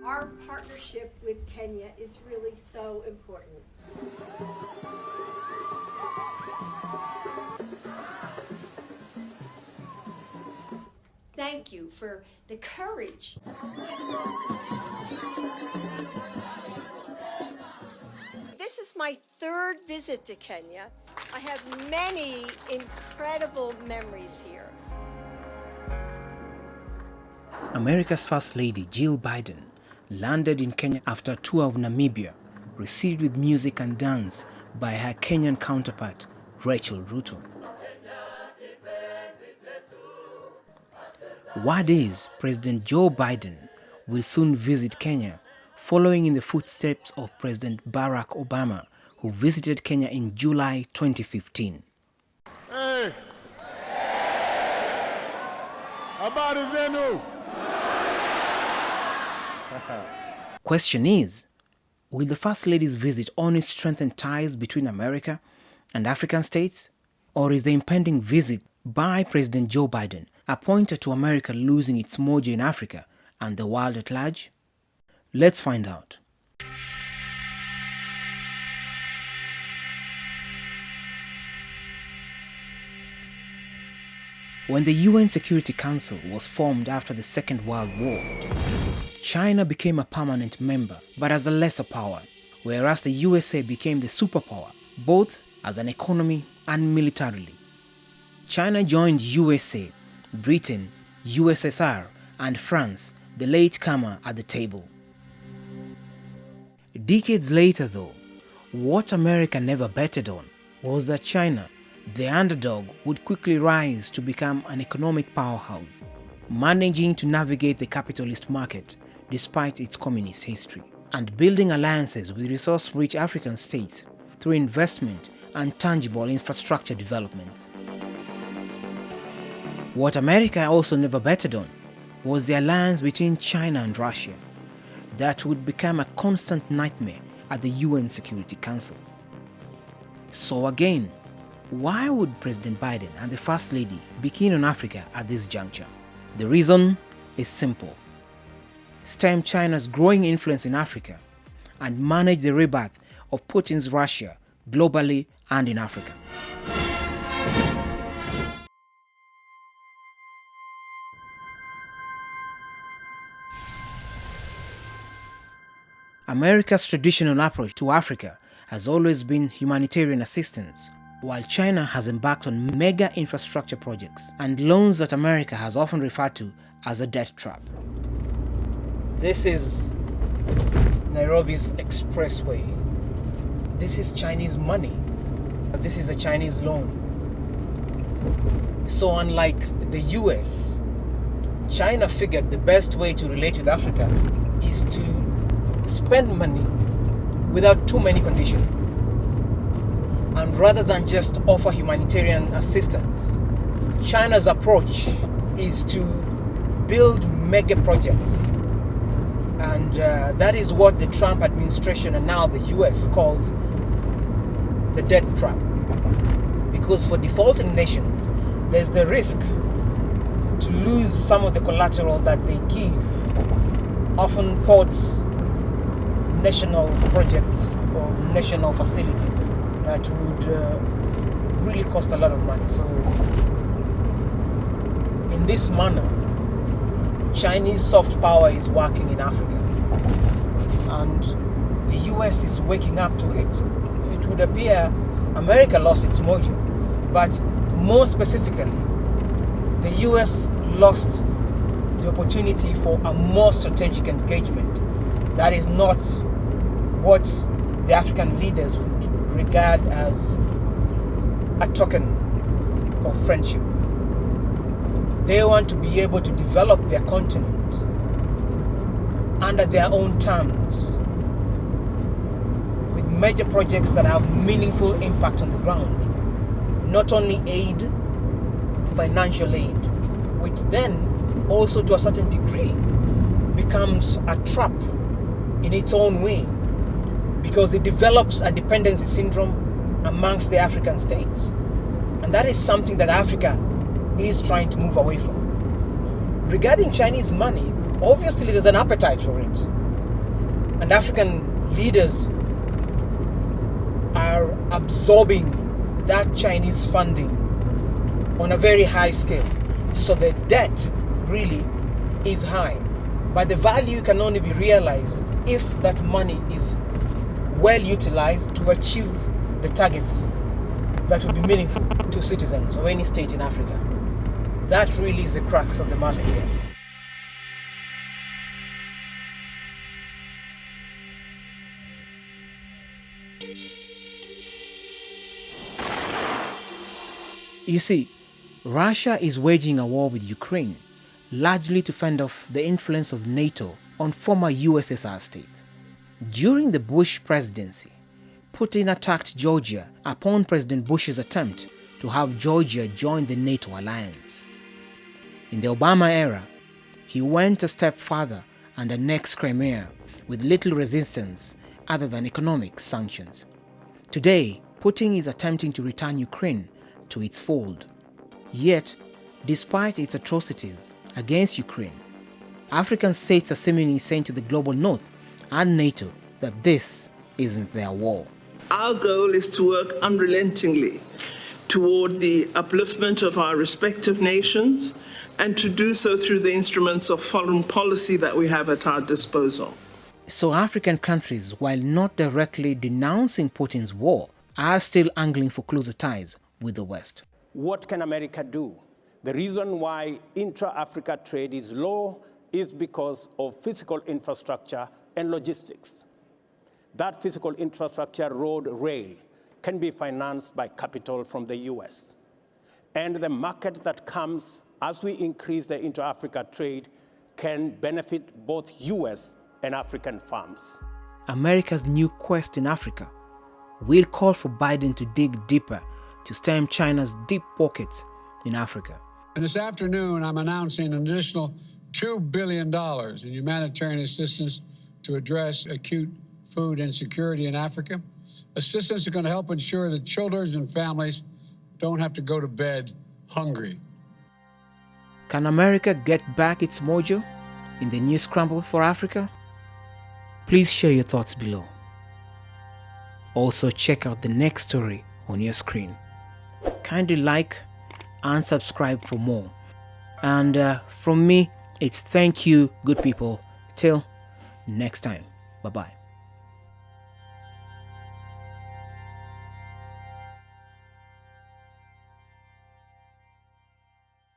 Our partnership with Kenya is really so important. Thank you for the courage. This is my third visit to Kenya. I have many incredible memories here. America's First Lady, Jill Biden, landed in Kenya after a tour of Namibia, received with music and dance by her Kenyan counterpart, Rachel Ruto. Word is President Joe Biden will soon visit Kenya, following in the footsteps of President Barack Obama, who visited Kenya in July 2015. Hey! Habari zenu! Question is, will the First Lady's visit only strengthen ties between America and African states? Or is the impending visit by President Joe Biden a pointer to America losing its mojo in Africa and the world at large? Let's find out. When the UN Security Council was formed after the Second World War, China became a permanent member, but as a lesser power, whereas the USA became the superpower, both as an economy and militarily. China joined USA, Britain, USSR, and France, the latecomer at the table. Decades later though, what America never betted on was that China, the underdog, would quickly rise to become an economic powerhouse, managing to navigate the capitalist market despite its communist history, and building alliances with resource-rich African states through investment and tangible infrastructure development. What America also never betted on was the alliance between China and Russia that would become a constant nightmare at the UN Security Council. So again, why would President Biden and the First Lady be keen on Africa at this juncture? The reason is simple. Stem China's growing influence in Africa and manage the rebirth of Putin's Russia globally and in Africa. America's traditional approach to Africa has always been humanitarian assistance, while China has embarked on mega infrastructure projects and loans that America has often referred to as a debt trap. This is Nairobi's expressway. This is Chinese money. This is a Chinese loan. So unlike the US, China figured the best way to relate with Africa is to spend money without too many conditions. And rather than just offer humanitarian assistance, China's approach is to build mega projects. And that is what the Trump administration and now the US calls the debt trap. Because for defaulting nations, there's the risk to lose some of the collateral that they give, often ports, national projects or national facilities that would really cost a lot of money. So in this manner, Chinese soft power is working in Africa, and the US is waking up to it. It would appear America lost its mojo, but more specifically, the US lost the opportunity for a more strategic engagement that is not what the African leaders would regard as a token of friendship. They want to be able to develop their continent under their own terms, with major projects that have meaningful impact on the ground. Not only aid, financial aid, which then also to a certain degree becomes a trap in its own way, because it develops a dependency syndrome amongst the African states. And that is something that Africa is trying to move away from. Regarding Chinese money, obviously there's an appetite for it. And African leaders are absorbing that Chinese funding on a very high scale. So the debt really is high. But the value can only be realized if that money is well utilized to achieve the targets that will be meaningful to citizens of any state in Africa. That really is the crux of the matter here. You see, Russia is waging a war with Ukraine, largely to fend off the influence of NATO on former USSR states. During the Bush presidency, Putin attacked Georgia upon President Bush's attempt to have Georgia join the NATO alliance. In the Obama era, he went a step further and annexed Crimea with little resistance other than economic sanctions. Today, Putin is attempting to return Ukraine to its fold. Yet, despite its atrocities against Ukraine, African states are seemingly saying to the global north and NATO that this isn't their war. Our goal is to work unrelentingly toward the upliftment of our respective nations and to do so through the instruments of foreign policy that we have at our disposal. So African countries, while not directly denouncing Putin's war, are still angling for closer ties with the West. What can America do? The reason why intra-Africa trade is low is because of physical infrastructure and logistics. That physical infrastructure, road, rail, can be financed by capital from the US. And the market that comes as we increase the intra-Africa trade can benefit both US and African farms. America's new quest in Africa will call for Biden to dig deeper to stem China's deep pockets in Africa. And this afternoon, I'm announcing an additional $2 billion in humanitarian assistance to address acute food insecurity in Africa. Assistance is going to help ensure that children and families don't have to go to bed hungry. Can America get back its mojo in the new scramble for Africa? Please share your thoughts below. Also, check out the next story on your screen. Kindly like and subscribe for more. And from me, it's thank you, good people. Till next time. Bye-bye.